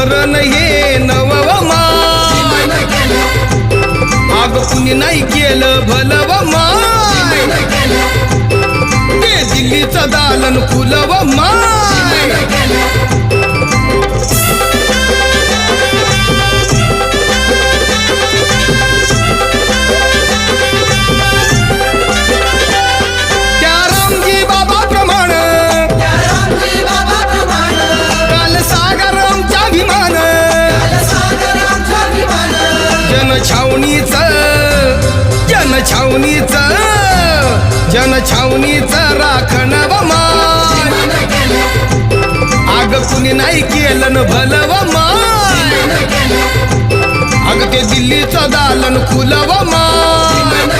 धोरण हे नवव माय अग कुणी नाही केलं भलव माय ते दिल्लीचं दालन खुलव माय त्या रामजी बाबा प्रमाण काल सागर आमचा अभिमान जनछावणीचं राखणव माय अग कुणी नाही केलं न भलव माय अग ते दिल्लीचं दालन खुलव माय